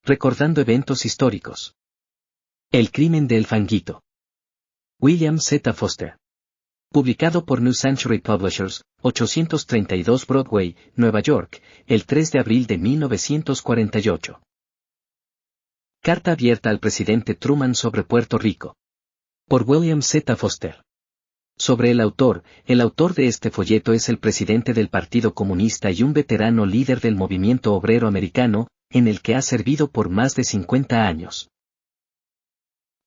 Recordando eventos históricos. El crimen de El Fanguito. William Z. Foster. Publicado por New Century Publishers, 832 Broadway, Nueva York, el 3 de abril de 1948. Carta abierta al presidente Truman sobre Puerto Rico. Por William Z. Foster. Sobre el autor de este folleto es el presidente del Partido Comunista y un veterano líder del movimiento obrero americano, en el que ha servido por más de 50 años.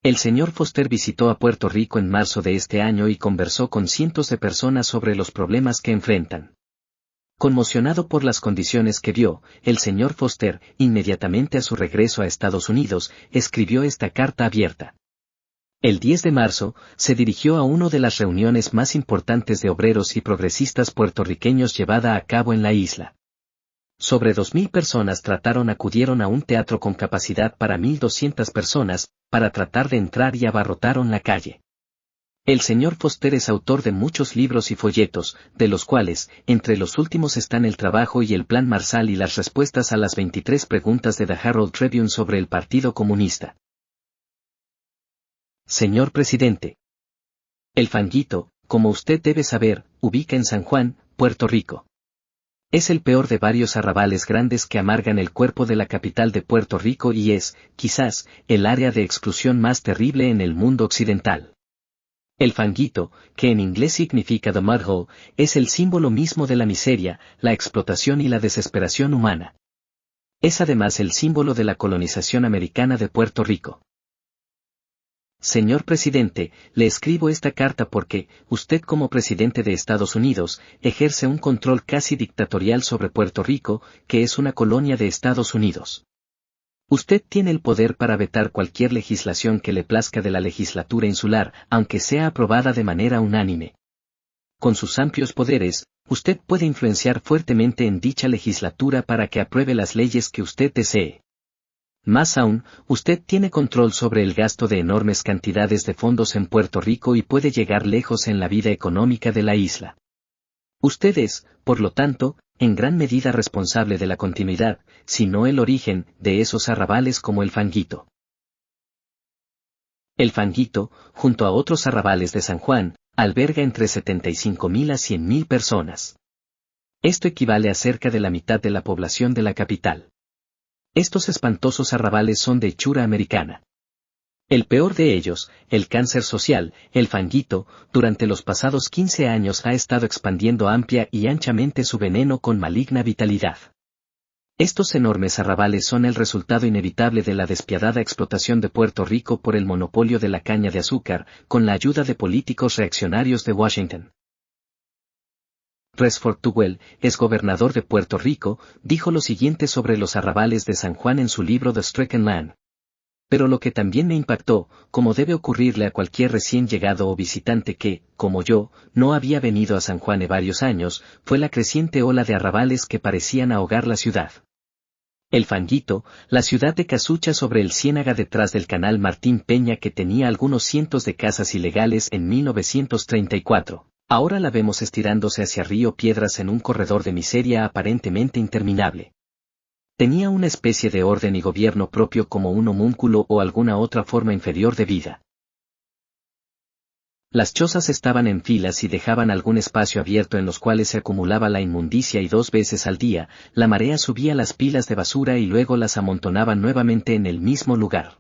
El señor Foster visitó a Puerto Rico en marzo de este año y conversó con cientos de personas sobre los problemas que enfrentan. Conmocionado por las condiciones que vio, el señor Foster, inmediatamente a su regreso a Estados Unidos, escribió esta carta abierta. El 10 de marzo, se dirigió a una de las reuniones más importantes de obreros y progresistas puertorriqueños llevada a cabo en la isla. Sobre 2.000 personas acudieron a un teatro con capacidad para 1.200 personas, para tratar de entrar y abarrotaron la calle. El señor Foster es autor de muchos libros y folletos, de los cuales, entre los últimos están El trabajo y el Plan Marshall y las respuestas a las 23 preguntas de The Herald Tribune sobre el Partido Comunista. Señor presidente. El Fanguito, como usted debe saber, ubica en San Juan, Puerto Rico. Es el peor de varios arrabales grandes que amargan el cuerpo de la capital de Puerto Rico y es, quizás, el área de exclusión más terrible en el mundo occidental. El Fanguito, que en inglés significa the mud hole, es el símbolo mismo de la miseria, la explotación y la desesperación humana. Es además el símbolo de la colonización americana de Puerto Rico. Señor presidente, le escribo esta carta porque, usted como presidente de Estados Unidos, ejerce un control casi dictatorial sobre Puerto Rico, que es una colonia de Estados Unidos. Usted tiene el poder para vetar cualquier legislación que le plazca de la legislatura insular, aunque sea aprobada de manera unánime. Con sus amplios poderes, usted puede influenciar fuertemente en dicha legislatura para que apruebe las leyes que usted desee. Más aún, usted tiene control sobre el gasto de enormes cantidades de fondos en Puerto Rico y puede llegar lejos en la vida económica de la isla. Usted es, por lo tanto, en gran medida responsable de la continuidad, si no el origen, de esos arrabales como el Fanguito. El Fanguito, junto a otros arrabales de San Juan, alberga entre 75.000 a 100.000 personas. Esto equivale a cerca de la mitad de la población de la capital. Estos espantosos arrabales son de hechura americana. El peor de ellos, el cáncer social, el Fanguito, durante los pasados 15 años ha estado expandiendo amplia y anchamente su veneno con maligna vitalidad. Estos enormes arrabales son el resultado inevitable de la despiadada explotación de Puerto Rico por el monopolio de la caña de azúcar, con la ayuda de políticos reaccionarios de Washington. Resford Tugwell, exgobernador de Puerto Rico, dijo lo siguiente sobre los arrabales de San Juan en su libro The Stricken Land. Pero lo que también me impactó, como debe ocurrirle a cualquier recién llegado o visitante que, como yo, no había venido a San Juan en varios años, fue la creciente ola de arrabales que parecían ahogar la ciudad. El Fanguito, la ciudad de Casucha sobre el Ciénaga detrás del canal Martín Peña que tenía algunos cientos de casas ilegales en 1934. Ahora la vemos estirándose hacia Río Piedras en un corredor de miseria aparentemente interminable. Tenía una especie de orden y gobierno propio como un homúnculo o alguna otra forma inferior de vida. Las chozas estaban en filas y dejaban algún espacio abierto en los cuales se acumulaba la inmundicia y 2 veces al día, la marea subía las pilas de basura y luego las amontonaba nuevamente en el mismo lugar.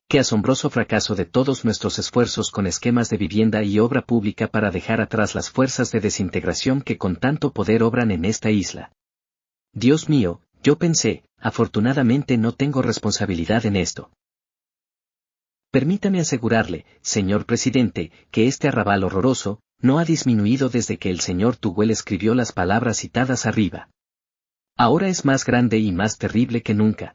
Qué asombroso fracaso de todos nuestros esfuerzos con esquemas de vivienda y obra pública para dejar atrás las fuerzas de desintegración que con tanto poder obran en esta isla. Dios mío, yo pensé, afortunadamente no tengo responsabilidad en esto. Permítame asegurarle, señor presidente, que este arrabal horroroso, no ha disminuido desde que el señor Tugwell escribió las palabras citadas arriba. Ahora es más grande y más terrible que nunca.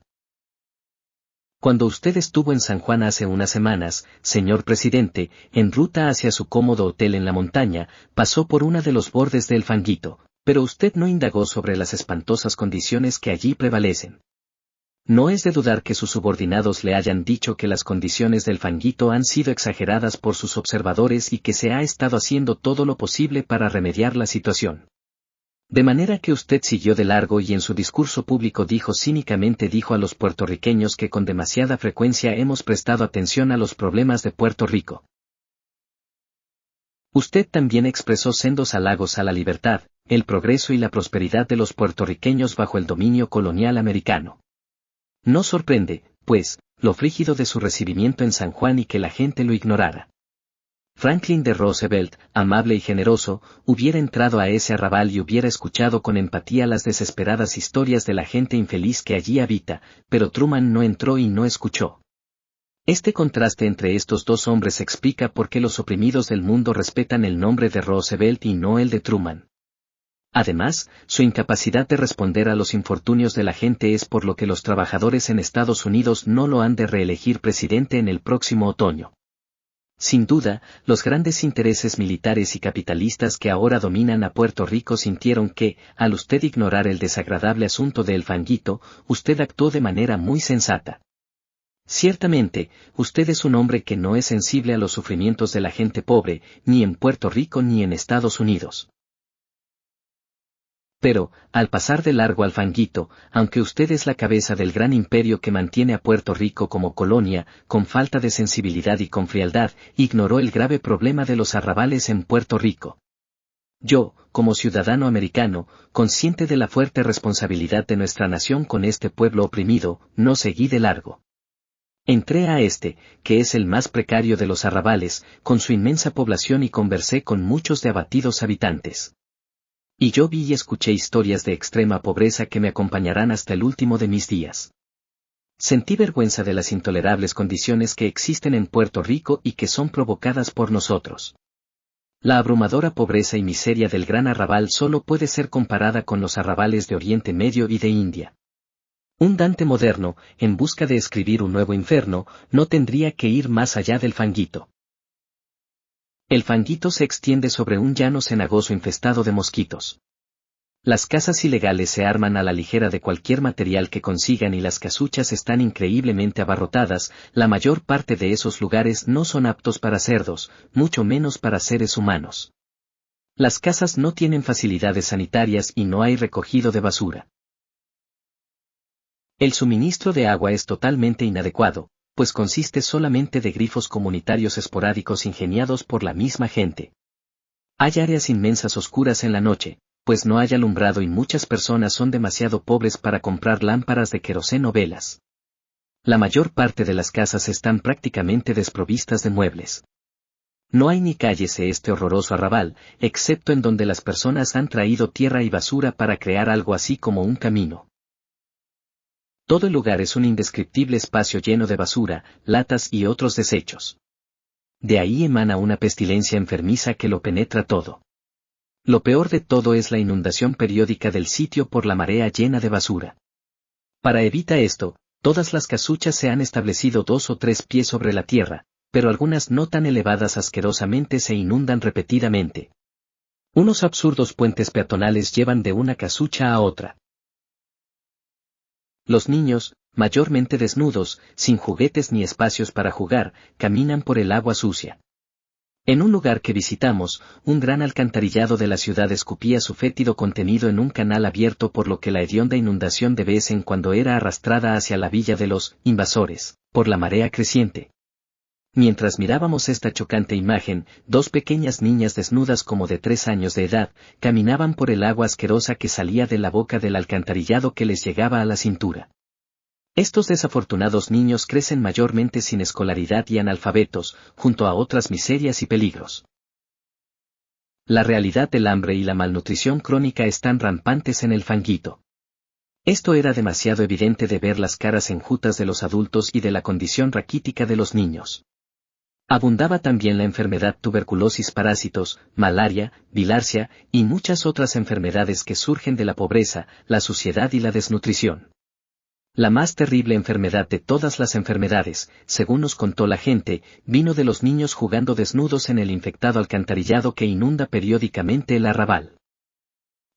Cuando usted estuvo en San Juan hace unas semanas, señor presidente, en ruta hacia su cómodo hotel en la montaña, pasó por uno de los bordes del Fanguito, pero usted no indagó sobre las espantosas condiciones que allí prevalecen. No es de dudar que sus subordinados le hayan dicho que las condiciones del Fanguito han sido exageradas por sus observadores y que se ha estado haciendo todo lo posible para remediar la situación. De manera que usted siguió de largo y en su discurso público cínicamente dijo a los puertorriqueños que con demasiada frecuencia hemos prestado atención a los problemas de Puerto Rico. Usted también expresó sendos halagos a la libertad, el progreso y la prosperidad de los puertorriqueños bajo el dominio colonial americano. No sorprende, pues, lo frígido de su recibimiento en San Juan y que la gente lo ignorara. Franklin D. Roosevelt, amable y generoso, hubiera entrado a ese arrabal y hubiera escuchado con empatía las desesperadas historias de la gente infeliz que allí habita, pero Truman no entró y no escuchó. Este contraste entre estos dos hombres explica por qué los oprimidos del mundo respetan el nombre de Roosevelt y no el de Truman. Además, su incapacidad de responder a los infortunios de la gente es por lo que los trabajadores en Estados Unidos no lo han de reelegir presidente en el próximo otoño. Sin duda, los grandes intereses militares y capitalistas que ahora dominan a Puerto Rico sintieron que, al usted ignorar el desagradable asunto del Fanguito, usted actuó de manera muy sensata. Ciertamente, usted es un hombre que no es sensible a los sufrimientos de la gente pobre, ni en Puerto Rico ni en Estados Unidos. Pero, al pasar de largo al Fanguito, aunque usted es la cabeza del gran imperio que mantiene a Puerto Rico como colonia, con falta de sensibilidad y con frialdad, ignoró el grave problema de los arrabales en Puerto Rico. Yo, como ciudadano americano, consciente de la fuerte responsabilidad de nuestra nación con este pueblo oprimido, no seguí de largo. Entré a este, que es el más precario de los arrabales, con su inmensa población y conversé con muchos de abatidos habitantes. Y yo vi y escuché historias de extrema pobreza que me acompañarán hasta el último de mis días. Sentí vergüenza de las intolerables condiciones que existen en Puerto Rico y que son provocadas por nosotros. La abrumadora pobreza y miseria del gran arrabal solo puede ser comparada con los arrabales de Oriente Medio y de India. Un Dante moderno, en busca de escribir un nuevo infierno, no tendría que ir más allá del Fanguito. El Fanguito se extiende sobre un llano cenagoso infestado de mosquitos. Las casas ilegales se arman a la ligera de cualquier material que consigan y las casuchas están increíblemente abarrotadas. La mayor parte de esos lugares no son aptos para cerdos, mucho menos para seres humanos. Las casas no tienen facilidades sanitarias y no hay recogido de basura. El suministro de agua es totalmente inadecuado, pues consiste solamente de grifos comunitarios esporádicos ingeniados por la misma gente. Hay áreas inmensas oscuras en la noche, pues no hay alumbrado y muchas personas son demasiado pobres para comprar lámparas de queroseno o velas. La mayor parte de las casas están prácticamente desprovistas de muebles. No hay ni calles en este horroroso arrabal, excepto en donde las personas han traído tierra y basura para crear algo así como un camino. Todo el lugar es un indescriptible espacio lleno de basura, latas y otros desechos. De ahí emana una pestilencia enfermiza que lo penetra todo. Lo peor de todo es la inundación periódica del sitio por la marea llena de basura. Para evitar esto, todas las casuchas se han establecido 2 o 3 pies sobre la tierra, pero algunas no tan elevadas asquerosamente se inundan repetidamente. Unos absurdos puentes peatonales llevan de una casucha a otra. Los niños, mayormente desnudos, sin juguetes ni espacios para jugar, caminan por el agua sucia. En un lugar que visitamos, un gran alcantarillado de la ciudad escupía su fétido contenido en un canal abierto por lo que la hedionda inundación de vez en cuando era arrastrada hacia la villa de los invasores, por la marea creciente. Mientras mirábamos esta chocante imagen, 2 pequeñas niñas desnudas como de 3 años de edad, caminaban por el agua asquerosa que salía de la boca del alcantarillado que les llegaba a la cintura. Estos desafortunados niños crecen mayormente sin escolaridad y analfabetos, junto a otras miserias y peligros. La realidad del hambre y la malnutrición crónica están rampantes en el Fanguito. Esto era demasiado evidente de ver las caras enjutas de los adultos y de la condición raquítica de los niños. Abundaba también la enfermedad tuberculosis, parásitos, malaria, bilharzia y muchas otras enfermedades que surgen de la pobreza, la suciedad y la desnutrición. La más terrible enfermedad de todas las enfermedades, según nos contó la gente, vino de los niños jugando desnudos en el infectado alcantarillado que inunda periódicamente el arrabal.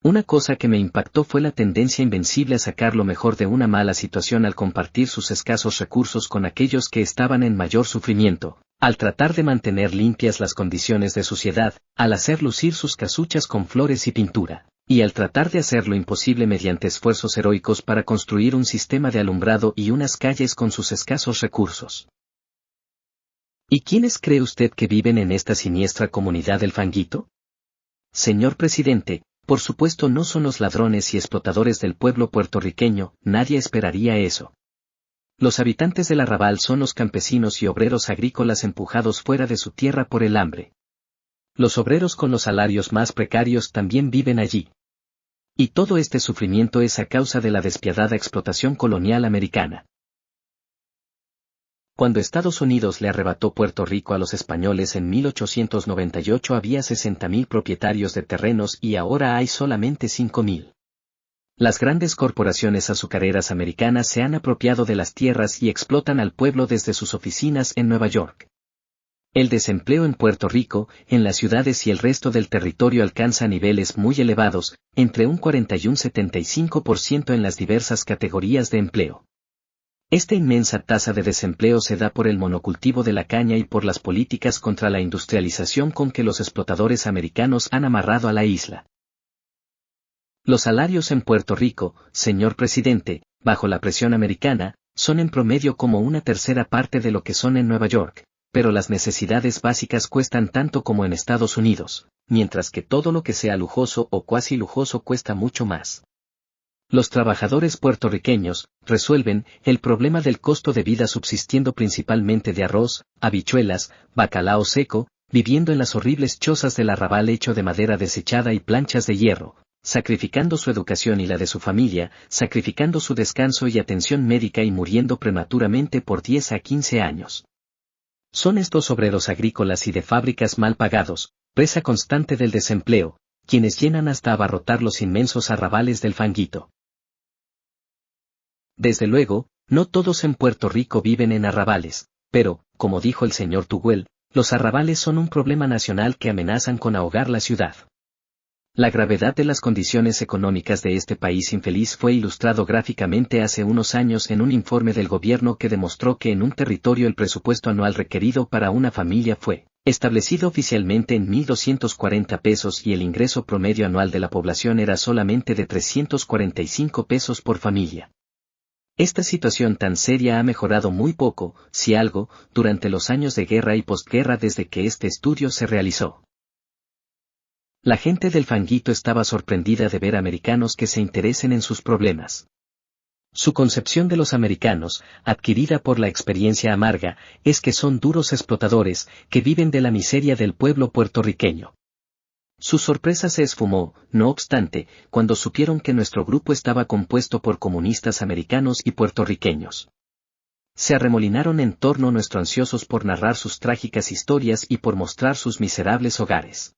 Una cosa que me impactó fue la tendencia invencible a sacar lo mejor de una mala situación al compartir sus escasos recursos con aquellos que estaban en mayor sufrimiento, al tratar de mantener limpias las condiciones de suciedad, al hacer lucir sus casuchas con flores y pintura. Y al tratar de hacer lo imposible mediante esfuerzos heroicos para construir un sistema de alumbrado y unas calles con sus escasos recursos. ¿Y quiénes cree usted que viven en esta siniestra comunidad del Fanguito? Señor presidente, por supuesto no son los ladrones y explotadores del pueblo puertorriqueño, nadie esperaría eso. Los habitantes del arrabal son los campesinos y obreros agrícolas empujados fuera de su tierra por el hambre. Los obreros con los salarios más precarios también viven allí. Y todo este sufrimiento es a causa de la despiadada explotación colonial americana. Cuando Estados Unidos le arrebató Puerto Rico a los españoles en 1898 había 60.000 propietarios de terrenos y ahora hay solamente 5.000. Las grandes corporaciones azucareras americanas se han apropiado de las tierras y explotan al pueblo desde sus oficinas en Nueva York. El desempleo en Puerto Rico, en las ciudades y el resto del territorio alcanza niveles muy elevados, entre un 40 y un 75% en las diversas categorías de empleo. Esta inmensa tasa de desempleo se da por el monocultivo de la caña y por las políticas contra la industrialización con que los explotadores americanos han amarrado a la isla. Los salarios en Puerto Rico, señor presidente, bajo la presión americana, son en promedio como una tercera parte de lo que son en Nueva York, pero las necesidades básicas cuestan tanto como en Estados Unidos, mientras que todo lo que sea lujoso o cuasi lujoso cuesta mucho más. Los trabajadores puertorriqueños resuelven el problema del costo de vida subsistiendo principalmente de arroz, habichuelas, bacalao seco, viviendo en las horribles chozas del arrabal hecho de madera desechada y planchas de hierro, sacrificando su educación y la de su familia, sacrificando su descanso y atención médica y muriendo prematuramente por 10 a 15 años. Son estos obreros agrícolas y de fábricas mal pagados, presa constante del desempleo, quienes llenan hasta abarrotar los inmensos arrabales del Fanguito. Desde luego, no todos en Puerto Rico viven en arrabales, pero, como dijo el señor Tugwell, los arrabales son un problema nacional que amenazan con ahogar la ciudad. La gravedad de las condiciones económicas de este país infeliz fue ilustrado gráficamente hace unos años en un informe del gobierno que demostró que en un territorio el presupuesto anual requerido para una familia fue establecido oficialmente en 1.240 pesos y el ingreso promedio anual de la población era solamente de 345 pesos por familia. Esta situación tan seria ha mejorado muy poco, si algo, durante los años de guerra y posguerra desde que este estudio se realizó. La gente del Fanguito estaba sorprendida de ver americanos que se interesen en sus problemas. Su concepción de los americanos, adquirida por la experiencia amarga, es que son duros explotadores, que viven de la miseria del pueblo puertorriqueño. Su sorpresa se esfumó, no obstante, cuando supieron que nuestro grupo estaba compuesto por comunistas americanos y puertorriqueños. Se arremolinaron en torno nuestro ansiosos por narrar sus trágicas historias y por mostrar sus miserables hogares.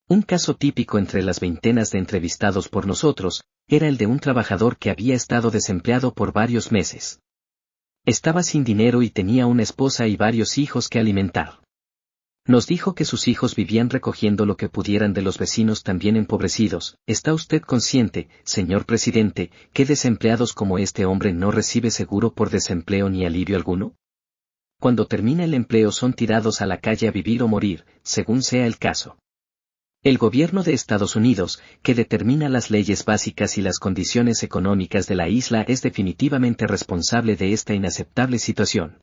Un caso típico entre las veintenas de entrevistados por nosotros, era el de un trabajador que había estado desempleado por varios meses. Estaba sin dinero y tenía una esposa y varios hijos que alimentar. Nos dijo que sus hijos vivían recogiendo lo que pudieran de los vecinos también empobrecidos. ¿Está usted consciente, señor presidente, que desempleados como este hombre no recibe seguro por desempleo ni alivio alguno? Cuando termina el empleo son tirados a la calle a vivir o morir, según sea el caso. El gobierno de Estados Unidos, que determina las leyes básicas y las condiciones económicas de la isla, es definitivamente responsable de esta inaceptable situación.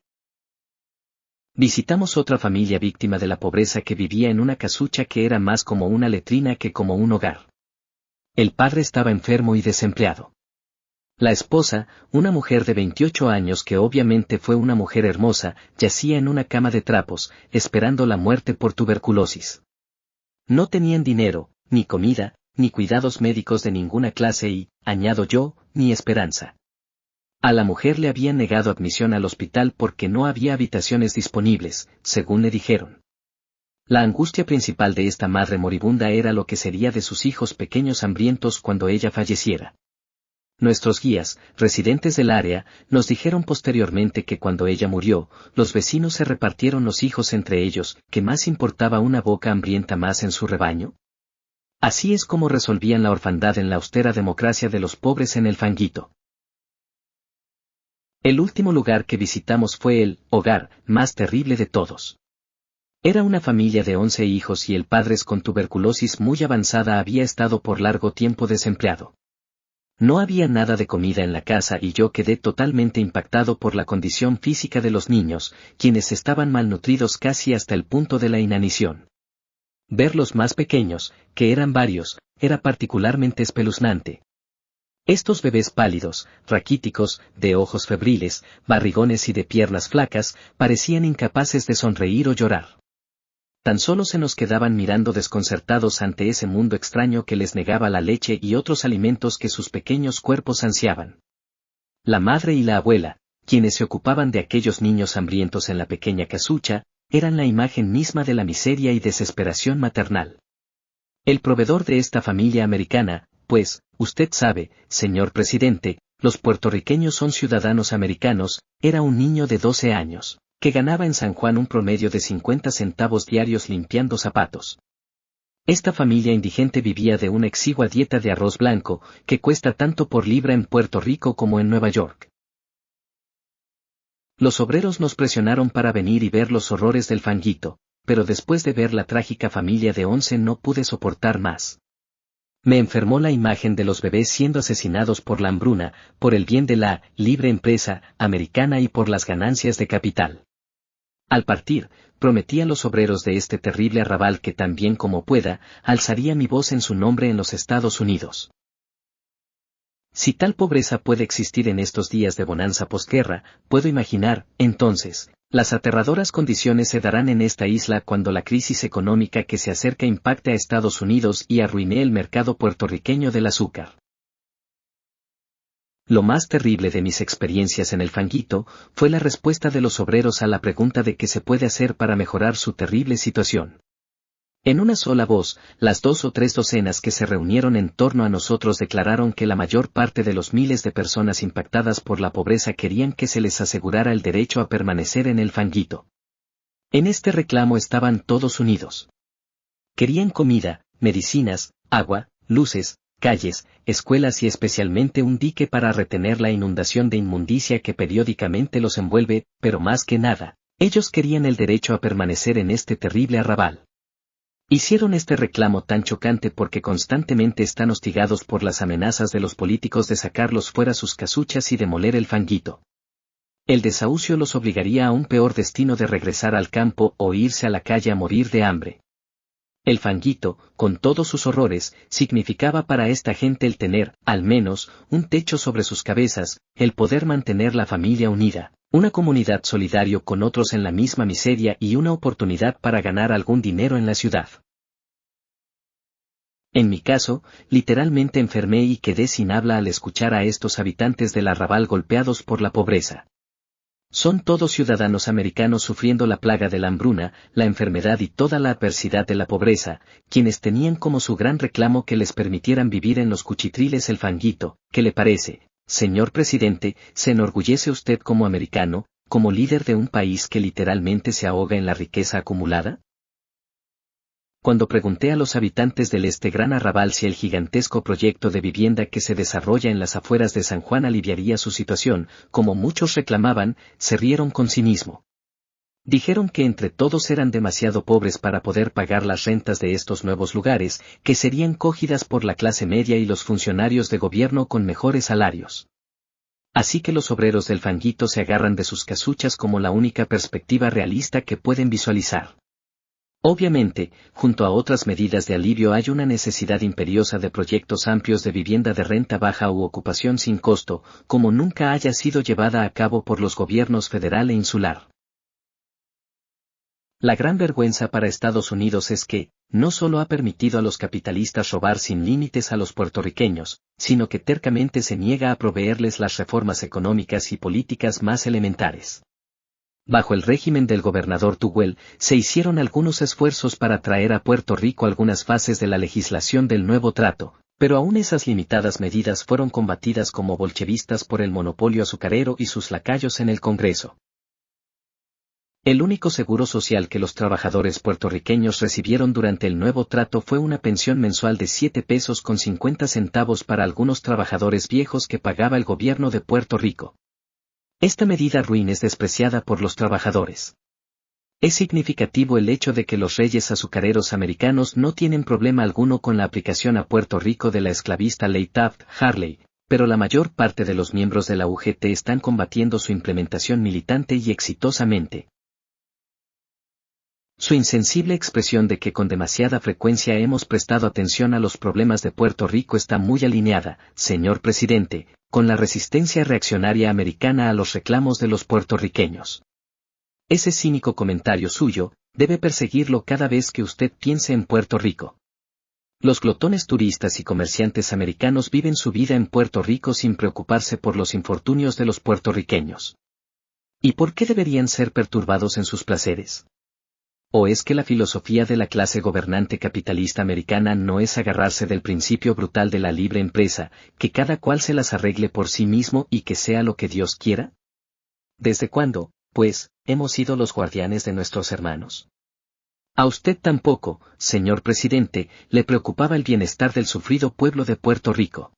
Visitamos otra familia víctima de la pobreza que vivía en una casucha que era más como una letrina que como un hogar. El padre estaba enfermo y desempleado. La esposa, una mujer de 28 años que obviamente fue una mujer hermosa, yacía en una cama de trapos, esperando la muerte por tuberculosis. No tenían dinero, ni comida, ni cuidados médicos de ninguna clase y, añado yo, ni esperanza. A la mujer le habían negado admisión al hospital porque no había habitaciones disponibles, según le dijeron. La angustia principal de esta madre moribunda era lo que sería de sus hijos pequeños hambrientos cuando ella falleciera. Nuestros guías, residentes del área, nos dijeron posteriormente que cuando ella murió, los vecinos se repartieron los hijos entre ellos, ¿qué más importaba una boca hambrienta más en su rebaño? Así es como resolvían la orfandad en la austera democracia de los pobres en el Fanguito. El último lugar que visitamos fue el hogar más terrible de todos. Era una familia de 11 hijos y el padre con tuberculosis muy avanzada había estado por largo tiempo desempleado. No había nada de comida en la casa y yo quedé totalmente impactado por la condición física de los niños, quienes estaban malnutridos casi hasta el punto de la inanición. Ver los más pequeños, que eran varios, era particularmente espeluznante. Estos bebés pálidos, raquíticos, de ojos febriles, barrigones y de piernas flacas, parecían incapaces de sonreír o llorar. Tan solo se nos quedaban mirando desconcertados ante ese mundo extraño que les negaba la leche y otros alimentos que sus pequeños cuerpos ansiaban. La madre y la abuela, quienes se ocupaban de aquellos niños hambrientos en la pequeña casucha, eran la imagen misma de la miseria y desesperación maternal. El proveedor de esta familia americana, pues, usted sabe, señor presidente, los puertorriqueños son ciudadanos americanos, era un niño de 12 años, que ganaba en San Juan un promedio de 50 centavos diarios limpiando zapatos. Esta familia indigente vivía de una exigua dieta de arroz blanco, que cuesta tanto por libra en Puerto Rico como en Nueva York. Los obreros nos presionaron para venir y ver los horrores del fanguito, pero después de ver la trágica familia de 11 no pude soportar más. Me enfermó la imagen de los bebés siendo asesinados por la hambruna, por el bien de la libre empresa americana y por las ganancias de capital. Al partir, prometí a los obreros de este terrible arrabal que tan bien como pueda, alzaría mi voz en su nombre en los Estados Unidos. Si tal pobreza puede existir en estos días de bonanza posguerra, puedo imaginar, entonces, las aterradoras condiciones se darán en esta isla cuando la crisis económica que se acerca impacte a Estados Unidos y arruine el mercado puertorriqueño del azúcar. Lo más terrible de mis experiencias en el fanguito fue la respuesta de los obreros a la pregunta de qué se puede hacer para mejorar su terrible situación. En una sola voz, las 2 o 3 docenas que se reunieron en torno a nosotros declararon que la mayor parte de los miles de personas impactadas por la pobreza querían que se les asegurara el derecho a permanecer en el fanguito. En este reclamo estaban todos unidos. Querían comida, medicinas, agua, luces, calles, escuelas y especialmente un dique para retener la inundación de inmundicia que periódicamente los envuelve, pero más que nada, ellos querían el derecho a permanecer en este terrible arrabal. Hicieron este reclamo tan chocante porque constantemente están hostigados por las amenazas de los políticos de sacarlos fuera sus casuchas y demoler el fanguito. El desahucio los obligaría a un peor destino de regresar al campo o irse a la calle a morir de hambre. El fanguito, con todos sus horrores, significaba para esta gente el tener, al menos, un techo sobre sus cabezas, el poder mantener la familia unida, una comunidad solidario con otros en la misma miseria y una oportunidad para ganar algún dinero en la ciudad. En mi caso, literalmente enfermé y quedé sin habla al escuchar a estos habitantes del arrabal golpeados por la pobreza. Son todos ciudadanos americanos sufriendo la plaga de la hambruna, la enfermedad y toda la adversidad de la pobreza, quienes tenían como su gran reclamo que les permitieran vivir en los cuchitriles el fanguito. ¿Qué le parece, señor presidente? ¿Se enorgullece usted como americano, como líder de un país que literalmente se ahoga en la riqueza acumulada? Cuando pregunté a los habitantes de este gran arrabal si el gigantesco proyecto de vivienda que se desarrolla en las afueras de San Juan aliviaría su situación, como muchos reclamaban, se rieron con cinismo. Dijeron que entre todos eran demasiado pobres para poder pagar las rentas de estos nuevos lugares, que serían cogidas por la clase media y los funcionarios de gobierno con mejores salarios. Así que los obreros del fanguito se agarran de sus casuchas como la única perspectiva realista que pueden visualizar. Obviamente, junto a otras medidas de alivio hay una necesidad imperiosa de proyectos amplios de vivienda de renta baja u ocupación sin costo, como nunca haya sido llevada a cabo por los gobiernos federal e insular. La gran vergüenza para Estados Unidos es que, no solo ha permitido a los capitalistas robar sin límites a los puertorriqueños, sino que tercamente se niega a proveerles las reformas económicas y políticas más elementares. Bajo el régimen del gobernador Tugwell, se hicieron algunos esfuerzos para traer a Puerto Rico algunas fases de la legislación del nuevo trato, pero aún esas limitadas medidas fueron combatidas como bolchevistas por el monopolio azucarero y sus lacayos en el Congreso. El único seguro social que los trabajadores puertorriqueños recibieron durante el nuevo trato fue una pensión mensual de 7 pesos con 50 centavos para algunos trabajadores viejos que pagaba el gobierno de Puerto Rico. Esta medida ruin es despreciada por los trabajadores. Es significativo el hecho de que los reyes azucareros americanos no tienen problema alguno con la aplicación a Puerto Rico de la esclavista ley Taft-Hartley, pero la mayor parte de los miembros de la UGT están combatiendo su implementación militante y exitosamente. Su insensible expresión de que con demasiada frecuencia hemos prestado atención a los problemas de Puerto Rico está muy alineada, señor presidente, con la resistencia reaccionaria americana a los reclamos de los puertorriqueños. Ese cínico comentario suyo debe perseguirlo cada vez que usted piense en Puerto Rico. Los glotones turistas y comerciantes americanos viven su vida en Puerto Rico sin preocuparse por los infortunios de los puertorriqueños. ¿Y por qué deberían ser perturbados en sus placeres? ¿O es que la filosofía de la clase gobernante capitalista americana no es agarrarse del principio brutal de la libre empresa, que cada cual se las arregle por sí mismo y que sea lo que Dios quiera? ¿Desde cuándo, pues, hemos sido los guardianes de nuestros hermanos? A usted tampoco, señor presidente, le preocupaba el bienestar del sufrido pueblo de Puerto Rico.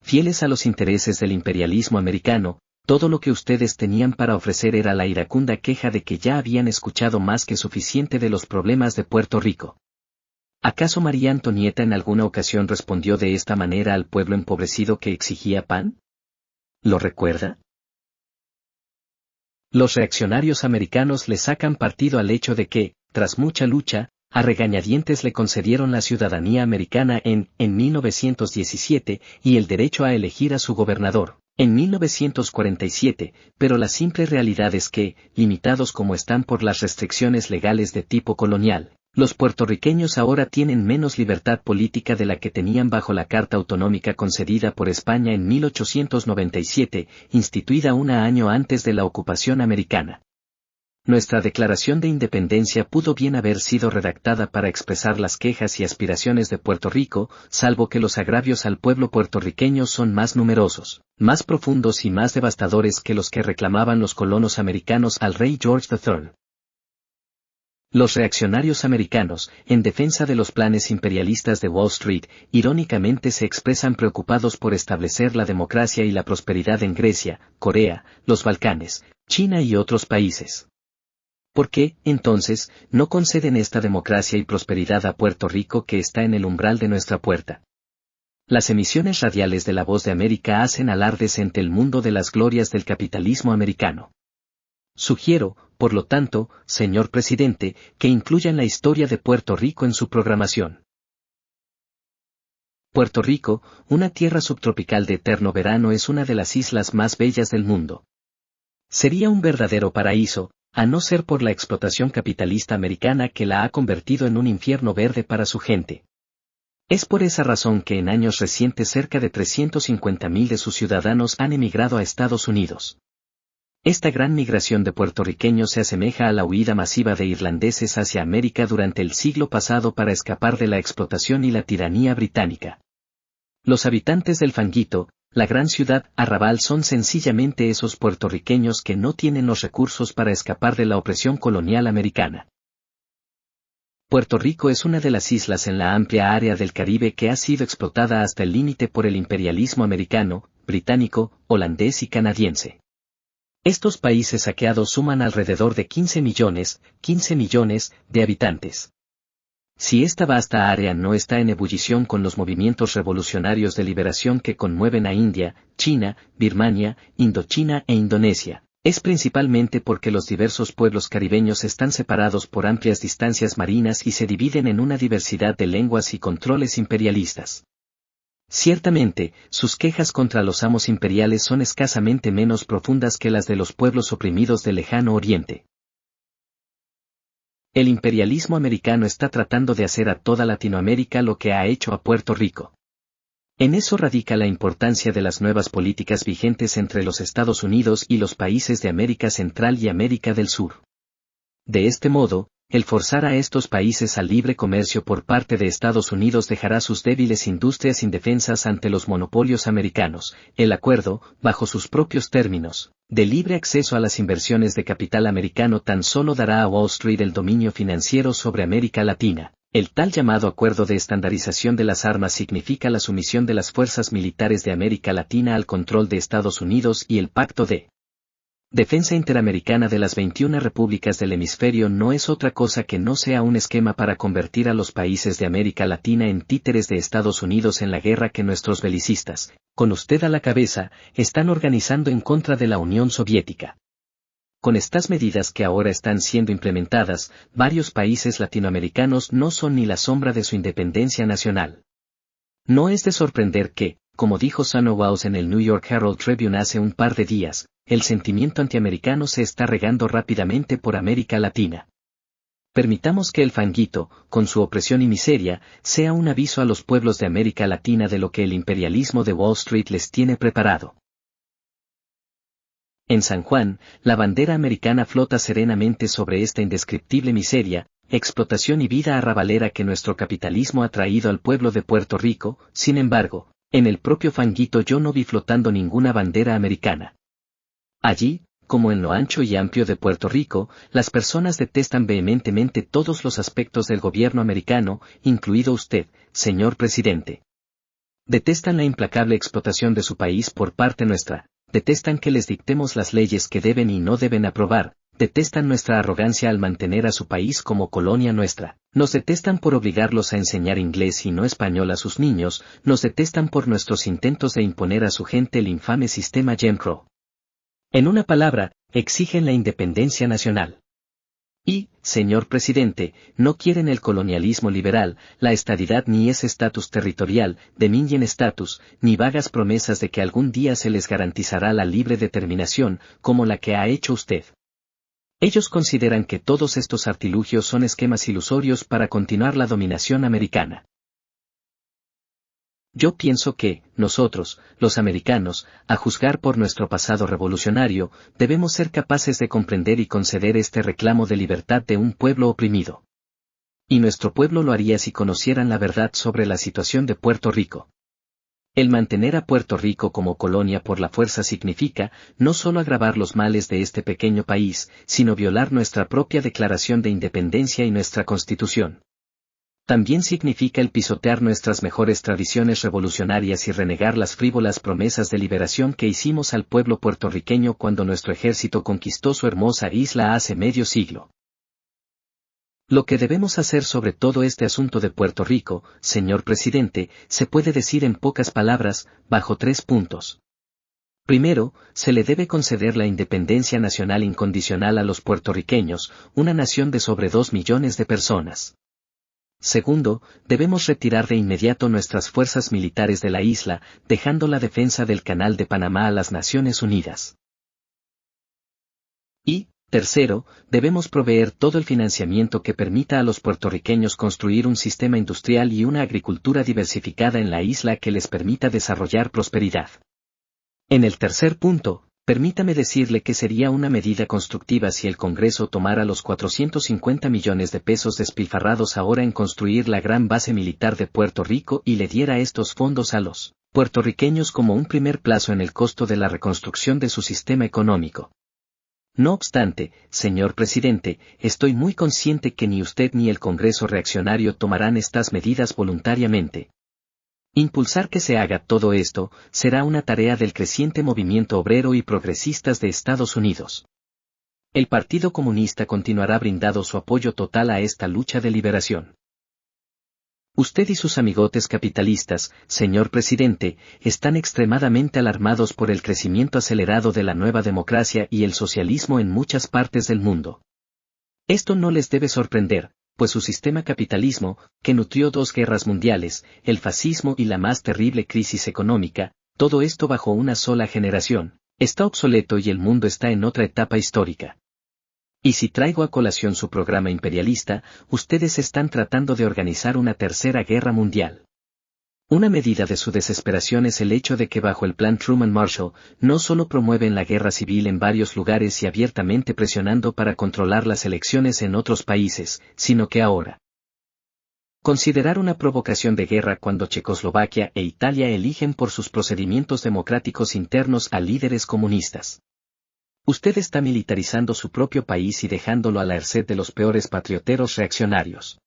Fieles a los intereses del imperialismo americano, todo lo que ustedes tenían para ofrecer era la iracunda queja de que ya habían escuchado más que suficiente de los problemas de Puerto Rico. ¿Acaso María Antonieta en alguna ocasión respondió de esta manera al pueblo empobrecido que exigía pan? ¿Lo recuerda? Los reaccionarios americanos le sacan partido al hecho de que, tras mucha lucha, a regañadientes le concedieron la ciudadanía americana en 1917 y el derecho a elegir a su gobernador en 1947, pero la simple realidad es que, limitados como están por las restricciones legales de tipo colonial, los puertorriqueños ahora tienen menos libertad política de la que tenían bajo la Carta Autonómica concedida por España en 1897, instituida un año antes de la ocupación americana. Nuestra Declaración de Independencia pudo bien haber sido redactada para expresar las quejas y aspiraciones de Puerto Rico, salvo que los agravios al pueblo puertorriqueño son más numerosos, más profundos y más devastadores que los que reclamaban los colonos americanos al rey George III. Los reaccionarios americanos, en defensa de los planes imperialistas de Wall Street, irónicamente se expresan preocupados por establecer la democracia y la prosperidad en Grecia, Corea, los Balcanes, China y otros países. ¿Por qué, entonces, no conceden esta democracia y prosperidad a Puerto Rico que está en el umbral de nuestra puerta? Las emisiones radiales de La Voz de América hacen alardes ante el mundo de las glorias del capitalismo americano. Sugiero, por lo tanto, señor presidente, que incluyan la historia de Puerto Rico en su programación. Puerto Rico, una tierra subtropical de eterno verano, es una de las islas más bellas del mundo. Sería un verdadero paraíso, a no ser por la explotación capitalista americana que la ha convertido en un infierno verde para su gente. Es por esa razón que en años recientes cerca de 350.000 de sus ciudadanos han emigrado a Estados Unidos. Esta gran migración de puertorriqueños se asemeja a la huida masiva de irlandeses hacia América durante el siglo pasado para escapar de la explotación y la tiranía británica. Los habitantes del Fanguito, la gran ciudad arrabal, son sencillamente esos puertorriqueños que no tienen los recursos para escapar de la opresión colonial americana. Puerto Rico es una de las islas en la amplia área del Caribe que ha sido explotada hasta el límite por el imperialismo americano, británico, holandés y canadiense. Estos países saqueados suman alrededor de 15 millones de habitantes. Si esta vasta área no está en ebullición con los movimientos revolucionarios de liberación que conmueven a India, China, Birmania, Indochina e Indonesia, es principalmente porque los diversos pueblos caribeños están separados por amplias distancias marinas y se dividen en una diversidad de lenguas y controles imperialistas. Ciertamente, sus quejas contra los amos imperiales son escasamente menos profundas que las de los pueblos oprimidos del lejano oriente. El imperialismo americano está tratando de hacer a toda Latinoamérica lo que ha hecho a Puerto Rico. En eso radica la importancia de las nuevas políticas vigentes entre los Estados Unidos y los países de América Central y América del Sur. De este modo, el forzar a estos países al libre comercio por parte de Estados Unidos dejará sus débiles industrias indefensas ante los monopolios americanos. El acuerdo, bajo sus propios términos, de libre acceso a las inversiones de capital americano tan solo dará a Wall Street el dominio financiero sobre América Latina. El tal llamado Acuerdo de Estandarización de las Armas significa la sumisión de las fuerzas militares de América Latina al control de Estados Unidos y el Pacto de Defensa interamericana de las 21 repúblicas del hemisferio no es otra cosa que no sea un esquema para convertir a los países de América Latina en títeres de Estados Unidos en la guerra que nuestros belicistas, con usted a la cabeza, están organizando en contra de la Unión Soviética. Con estas medidas que ahora están siendo implementadas, varios países latinoamericanos no son ni la sombra de su independencia nacional. No es de sorprender que, como dijo Sano Waus en el New York Herald Tribune hace un par de días, el sentimiento antiamericano se está regando rápidamente por América Latina. Permitamos que el fanguito, con su opresión y miseria, sea un aviso a los pueblos de América Latina de lo que el imperialismo de Wall Street les tiene preparado. En San Juan, la bandera americana flota serenamente sobre esta indescriptible miseria, explotación y vida arrabalera que nuestro capitalismo ha traído al pueblo de Puerto Rico. Sin embargo, en el propio fanguito yo no vi flotando ninguna bandera americana. Allí, como en lo ancho y amplio de Puerto Rico, las personas detestan vehementemente todos los aspectos del gobierno americano, incluido usted, señor presidente. Detestan la implacable explotación de su país por parte nuestra, detestan que les dictemos las leyes que deben y no deben aprobar, detestan nuestra arrogancia al mantener a su país como colonia nuestra, nos detestan por obligarlos a enseñar inglés y no español a sus niños, nos detestan por nuestros intentos de imponer a su gente el infame sistema Jim Crow. En una palabra, exigen la independencia nacional. Y, señor presidente, no quieren el colonialismo liberal, la estadidad ni ese estatus territorial, Dominion status, ni vagas promesas de que algún día se les garantizará la libre determinación, como la que ha hecho usted. Ellos consideran que todos estos artilugios son esquemas ilusorios para continuar la dominación americana. Yo pienso que, nosotros, los americanos, a juzgar por nuestro pasado revolucionario, debemos ser capaces de comprender y conceder este reclamo de libertad de un pueblo oprimido. Y nuestro pueblo lo haría si conocieran la verdad sobre la situación de Puerto Rico. El mantener a Puerto Rico como colonia por la fuerza significa, no solo agravar los males de este pequeño país, sino violar nuestra propia Declaración de Independencia y nuestra Constitución. También significa el pisotear nuestras mejores tradiciones revolucionarias y renegar las frívolas promesas de liberación que hicimos al pueblo puertorriqueño cuando nuestro ejército conquistó su hermosa isla hace medio siglo. Lo que debemos hacer sobre todo este asunto de Puerto Rico, señor presidente, se puede decir en pocas palabras, bajo 3 puntos. Primero, se le debe conceder la independencia nacional incondicional a los puertorriqueños, una nación de sobre 2 millones de personas. Segundo, debemos retirar de inmediato nuestras fuerzas militares de la isla, dejando la defensa del Canal de Panamá a las Naciones Unidas. Y, tercero, debemos proveer todo el financiamiento que permita a los puertorriqueños construir un sistema industrial y una agricultura diversificada en la isla que les permita desarrollar prosperidad. En el tercer punto, permítame decirle que sería una medida constructiva si el Congreso tomara los 450 millones de pesos despilfarrados ahora en construir la gran base militar de Puerto Rico y le diera estos fondos a los puertorriqueños como un primer plazo en el costo de la reconstrucción de su sistema económico. No obstante, señor presidente, estoy muy consciente que ni usted ni el Congreso reaccionario tomarán estas medidas voluntariamente. Impulsar que se haga todo esto será una tarea del creciente movimiento obrero y progresistas de Estados Unidos. El Partido Comunista continuará brindando su apoyo total a esta lucha de liberación. Usted y sus amigotes capitalistas, señor presidente, están extremadamente alarmados por el crecimiento acelerado de la nueva democracia y el socialismo en muchas partes del mundo. Esto no les debe sorprender, pues su sistema capitalismo, que nutrió 2 guerras mundiales, el fascismo y la más terrible crisis económica, todo esto bajo una sola generación, está obsoleto y el mundo está en otra etapa histórica. Y si traigo a colación su programa imperialista, ustedes están tratando de organizar una tercera guerra mundial. Una medida de su desesperación es el hecho de que bajo el plan Truman-Marshall, no solo promueven la guerra civil en varios lugares y abiertamente presionando para controlar las elecciones en otros países, sino que ahora considerar una provocación de guerra cuando Checoslovaquia e Italia eligen por sus procedimientos democráticos internos a líderes comunistas. Usted está militarizando su propio país y dejándolo a la merced de los peores patrioteros reaccionarios.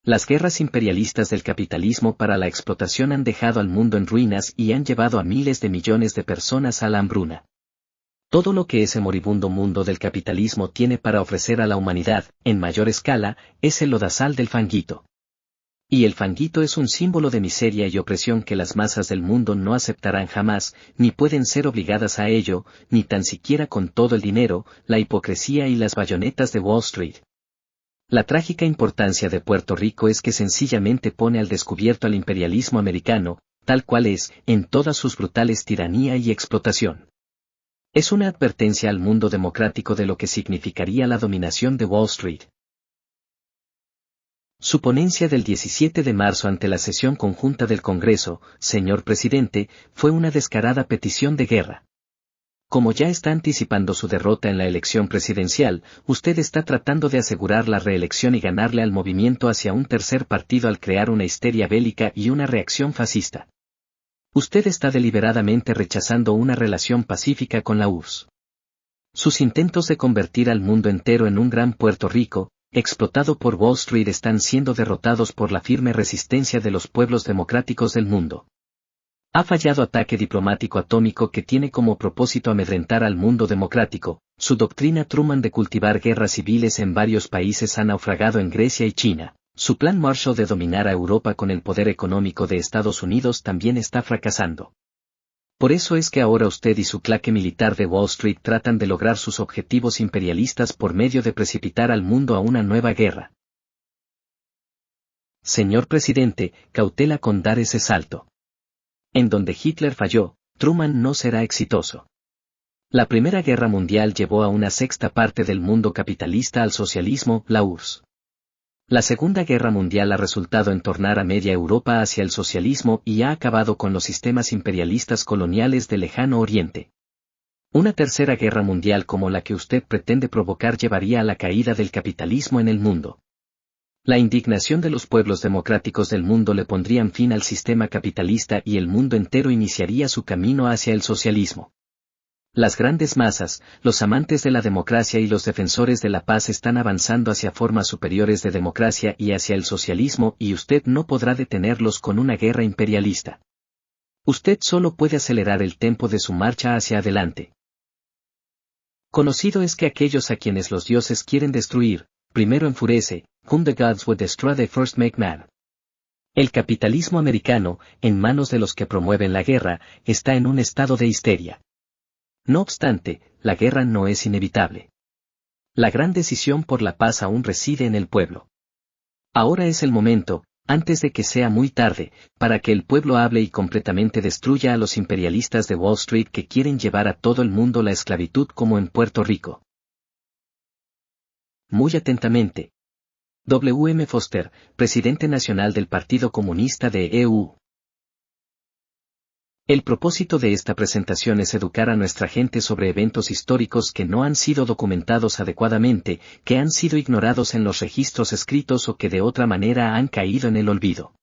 Las guerras imperialistas del capitalismo para la explotación han dejado al mundo en ruinas y han llevado a miles de millones de personas a la hambruna. Todo lo que ese moribundo mundo del capitalismo tiene para ofrecer a la humanidad, en mayor escala, es el lodazal del fanguito. Y el fanguito es un símbolo de miseria y opresión que las masas del mundo no aceptarán jamás, ni pueden ser obligadas a ello, ni tan siquiera con todo el dinero, la hipocresía y las bayonetas de Wall Street. La trágica importancia de Puerto Rico es que sencillamente pone al descubierto al imperialismo americano, tal cual es, en todas sus brutales tiranía y explotación. Es una advertencia al mundo democrático de lo que significaría la dominación de Wall Street. Su ponencia del 17 de marzo ante la sesión conjunta del Congreso, señor presidente, fue una descarada petición de guerra. Como ya está anticipando su derrota en la elección presidencial, usted está tratando de asegurar la reelección y ganarle al movimiento hacia un tercer partido al crear una histeria bélica y una reacción fascista. Usted está deliberadamente rechazando una relación pacífica con la URSS. Sus intentos de convertir al mundo entero en un gran Puerto Rico, explotado por Wall Street, están siendo derrotados por la firme resistencia de los pueblos democráticos del mundo. Ha fallado ataque diplomático atómico que tiene como propósito amedrentar al mundo democrático. Su doctrina Truman de cultivar guerras civiles en varios países ha naufragado en Grecia y China. Su plan Marshall de dominar a Europa con el poder económico de Estados Unidos también está fracasando. Por eso es que ahora usted y su claque militar de Wall Street tratan de lograr sus objetivos imperialistas por medio de precipitar al mundo a una nueva guerra. Señor presidente, cautela con dar ese salto. En donde Hitler falló, Truman no será exitoso. La Primera Guerra Mundial llevó a una sexta parte del mundo capitalista al socialismo, la URSS. La Segunda Guerra Mundial ha resultado en tornar a media Europa hacia el socialismo y ha acabado con los sistemas imperialistas coloniales del Lejano Oriente. Una Tercera Guerra Mundial como la que usted pretende provocar llevaría a la caída del capitalismo en el mundo. La indignación de los pueblos democráticos del mundo le pondrían fin al sistema capitalista y el mundo entero iniciaría su camino hacia el socialismo. Las grandes masas, los amantes de la democracia y los defensores de la paz están avanzando hacia formas superiores de democracia y hacia el socialismo, y usted no podrá detenerlos con una guerra imperialista. Usted solo puede acelerar el tempo de su marcha hacia adelante. Conocido es que aquellos a quienes los dioses quieren destruir, primero enfurece, whom the gods would destroy they first make mad. El capitalismo americano, en manos de los que promueven la guerra, está en un estado de histeria. No obstante, la guerra no es inevitable. La gran decisión por la paz aún reside en el pueblo. Ahora es el momento, antes de que sea muy tarde, para que el pueblo hable y completamente destruya a los imperialistas de Wall Street que quieren llevar a todo el mundo la esclavitud como en Puerto Rico. Muy atentamente. W. M. Foster, presidente nacional del Partido Comunista de EU. El propósito de esta presentación es educar a nuestra gente sobre eventos históricos que no han sido documentados adecuadamente, que han sido ignorados en los registros escritos o que de otra manera han caído en el olvido.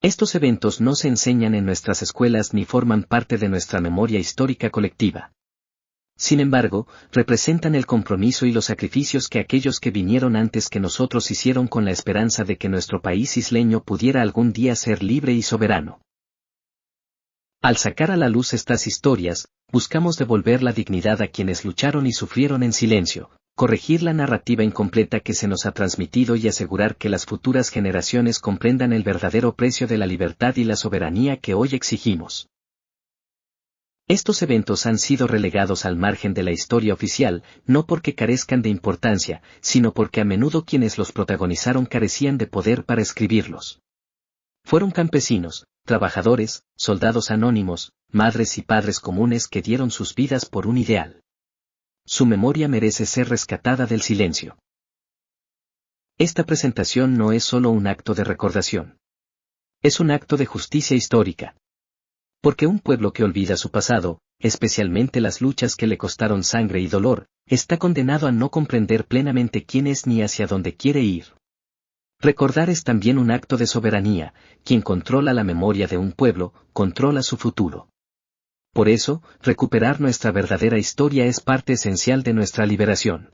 Estos eventos no se enseñan en nuestras escuelas ni forman parte de nuestra memoria histórica colectiva. Sin embargo, representan el compromiso y los sacrificios que aquellos que vinieron antes que nosotros hicieron con la esperanza de que nuestro país isleño pudiera algún día ser libre y soberano. Al sacar a la luz estas historias, buscamos devolver la dignidad a quienes lucharon y sufrieron en silencio, corregir la narrativa incompleta que se nos ha transmitido y asegurar que las futuras generaciones comprendan el verdadero precio de la libertad y la soberanía que hoy exigimos. Estos eventos han sido relegados al margen de la historia oficial, no porque carezcan de importancia, sino porque a menudo quienes los protagonizaron carecían de poder para escribirlos. Fueron campesinos, trabajadores, soldados anónimos, madres y padres comunes que dieron sus vidas por un ideal. Su memoria merece ser rescatada del silencio. Esta presentación no es solo un acto de recordación. Es un acto de justicia histórica. Porque un pueblo que olvida su pasado, especialmente las luchas que le costaron sangre y dolor, está condenado a no comprender plenamente quién es ni hacia dónde quiere ir. Recordar es también un acto de soberanía. Quien controla la memoria de un pueblo, controla su futuro. Por eso, recuperar nuestra verdadera historia es parte esencial de nuestra liberación.